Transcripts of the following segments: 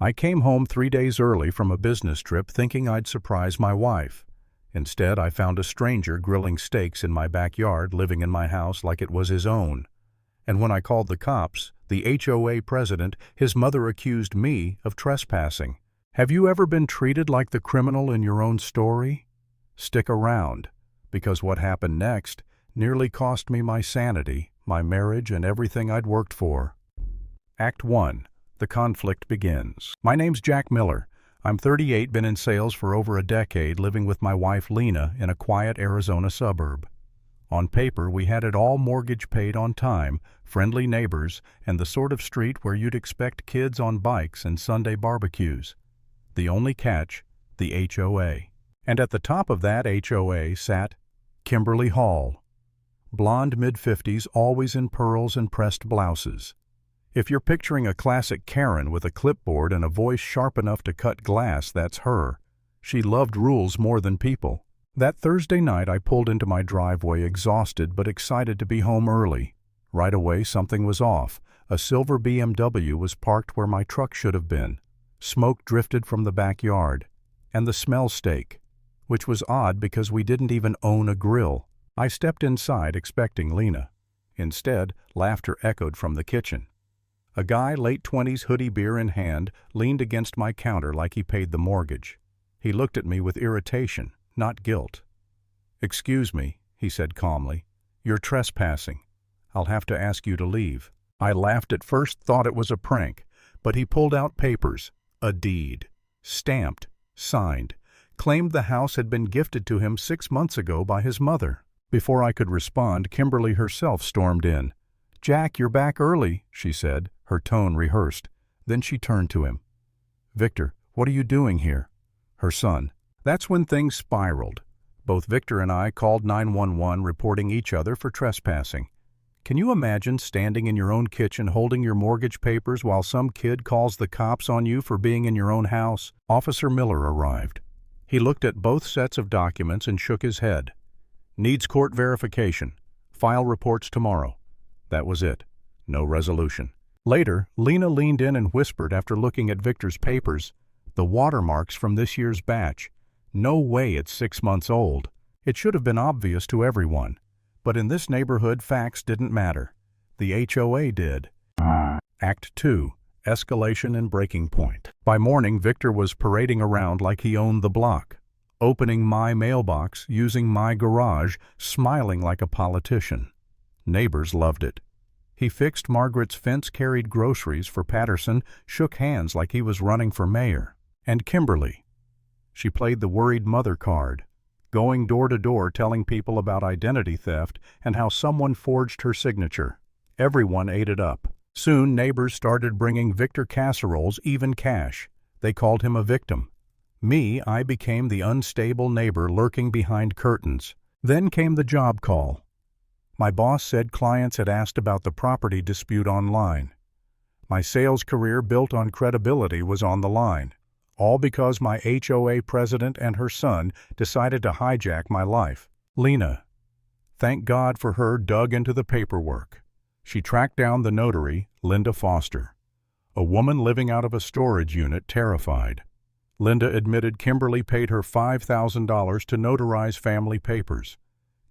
I came home 3 days early from a business trip thinking I'd surprise my wife. Instead, I found a stranger grilling steaks in my backyard, living in my house like it was his own. And when I called the cops, the HOA president, his mother accused me of trespassing. Have you ever been treated like the criminal in your own story? Stick around, because what happened next nearly cost me my sanity, my marriage, and everything I'd worked for. Act 1. The conflict begins. My name's Jack Miller. I'm 38, been in sales for over a decade, living with my wife Lena in a quiet Arizona suburb. On paper, we had it all, mortgage paid on time, friendly neighbors, and the sort of street where you'd expect kids on bikes and Sunday barbecues. The only catch, the HOA. And at the top of that HOA sat Kimberly Hall. Blonde mid-50s, always in pearls and pressed blouses. If you're picturing a classic Karen with a clipboard and a voice sharp enough to cut glass, that's her. She loved rules more than people. That Thursday night, I pulled into my driveway exhausted but excited to be home early. Right away, something was off. A silver BMW was parked where my truck should have been. Smoke drifted from the backyard. And the smell stank, which was odd because we didn't even own a grill. I stepped inside expecting Lena. Instead, laughter echoed from the kitchen. A guy, late 20s, hoodie beer in hand, leaned against my counter like he paid the mortgage. He looked at me with irritation, not guilt. "Excuse me," he said calmly. "You're trespassing. I'll have to ask you to leave." I laughed at first, thought it was a prank, but he pulled out papers, a deed, stamped, signed, claimed the house had been gifted to him 6 months ago by his mother. Before I could respond, Kimberly herself stormed in. "Jack, you're back early," she said, her tone rehearsed. Then she turned to him. "Victor, what are you doing here?" Her son. That's when things spiraled. Both Victor and I called 911, reporting each other for trespassing. Can you imagine standing in your own kitchen holding your mortgage papers while some kid calls the cops on you for being in your own house? Officer Miller arrived. He looked at both sets of documents and shook his head. "Needs court verification. File reports tomorrow." That was it. No resolution. Later, Lena leaned in and whispered after looking at Victor's papers, "The watermarks from this year's batch. No way it's 6 months old." It should have been obvious to everyone. But in this neighborhood, facts didn't matter. The HOA did. Act 2. Escalation and breaking point. By morning, Victor was parading around like he owned the block, opening my mailbox, using my garage, smiling like a politician. Neighbors loved it. He fixed Margaret's fence-carried groceries for Patterson, shook hands like he was running for mayor. And Kimberly. She played the worried mother card, going door to door telling people about identity theft and how someone forged her signature. Everyone ate it up. Soon, neighbors started bringing Victor casseroles, even cash. They called him a victim. Me, I became the unstable neighbor lurking behind curtains. Then came the job call. My boss said clients had asked about the property dispute online. My sales career built on credibility was on the line, all because my HOA president and her son decided to hijack my life. Lena, thank God for her, dug into the paperwork. She tracked down the notary, Linda Foster, a woman living out of a storage unit, terrified. Linda admitted Kimberly paid her $5,000 to notarize family papers.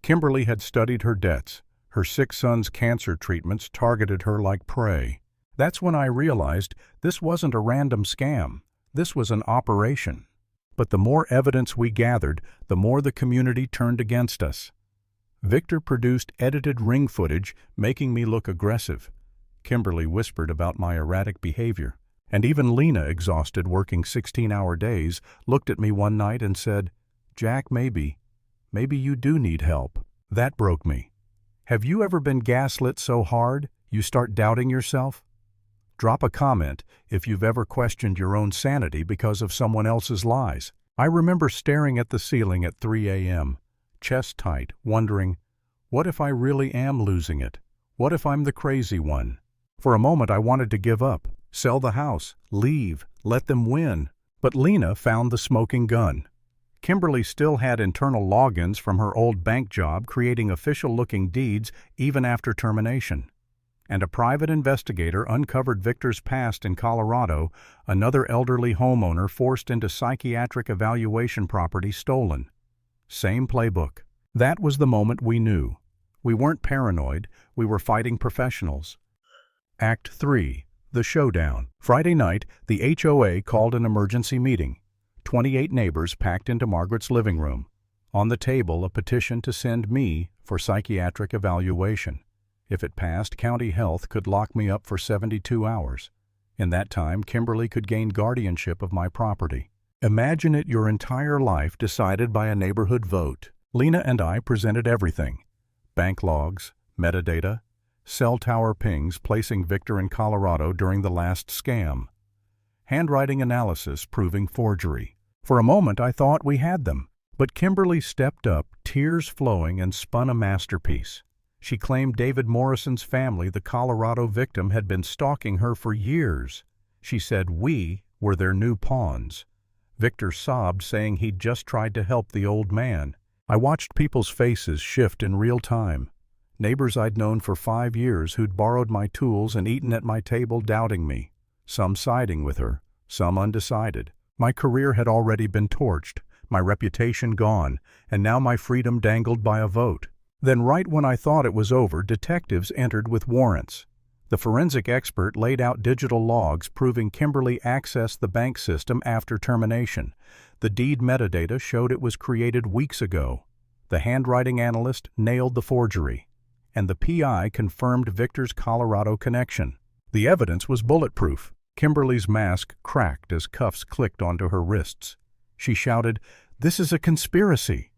Kimberly had studied her debts. Her 6 sons' cancer treatments targeted her like prey. That's when I realized this wasn't a random scam. This was an operation. But the more evidence we gathered, the more the community turned against us. Victor produced edited ring footage, making me look aggressive. Kimberly whispered about my erratic behavior. And even Lena, exhausted working 16-hour days, looked at me one night and said, "Jack, maybe you do need help." That broke me. Have you ever been gaslit so hard you start doubting yourself? Drop a comment if you've ever questioned your own sanity because of someone else's lies. I remember staring at the ceiling at 3 a.m., chest tight, wondering, what if I really am losing it? What if I'm the crazy one? For a moment I wanted to give up, sell the house, leave, let them win. But Lena found the smoking gun. Kimberly still had internal logins from her old bank job, creating official-looking deeds even after termination. and a private investigator uncovered Victor's past in Colorado, another elderly homeowner forced into psychiatric evaluation property stolen. Same playbook. That was the moment we knew. We weren't paranoid, we were fighting professionals. Act 3. The Showdown. Friday night, the HOA called an emergency meeting. 28 neighbors packed into Margaret's living room. On the table, a petition to send me for psychiatric evaluation. If it passed, County Health could lock me up for 72 hours. In that time, Kimberly could gain guardianship of my property. Imagine it your entire life decided by a neighborhood vote. Lena and I presented everything. Bank logs, metadata, cell tower pings placing Victor in Colorado during the last scam. Handwriting analysis proving forgery. For a moment I thought we had them, but Kimberly stepped up, tears flowing, and spun a masterpiece. She claimed David Morrison's family, the Colorado victim, had been stalking her for years. She said we were their new pawns. Victor sobbed, saying he'd just tried to help the old man. I watched people's faces shift in real time. Neighbors I'd known for 5 years who'd borrowed my tools and eaten at my table doubting me. Some siding with her, some undecided. My career had already been torched, my reputation gone, and now my freedom dangled by a vote. Then right when I thought it was over, detectives entered with warrants. The forensic expert laid out digital logs proving Kimberly accessed the bank system after termination. The deed metadata showed it was created weeks ago. The handwriting analyst nailed the forgery. And the PI confirmed Victor's Colorado connection. The evidence was bulletproof. Kimberly's mask cracked as cuffs clicked onto her wrists. She shouted, "This is a conspiracy!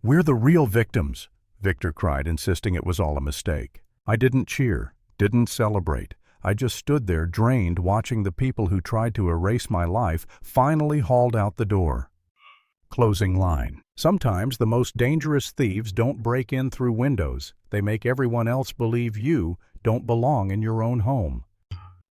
We're the real victims!" Victor cried, insisting it was all a mistake. I didn't cheer, didn't celebrate. I just stood there drained, watching the people who tried to erase my life finally hauled out the door. Closing line. Sometimes the most dangerous thieves don't break in through windows. They make everyone else believe you don't belong in your own home.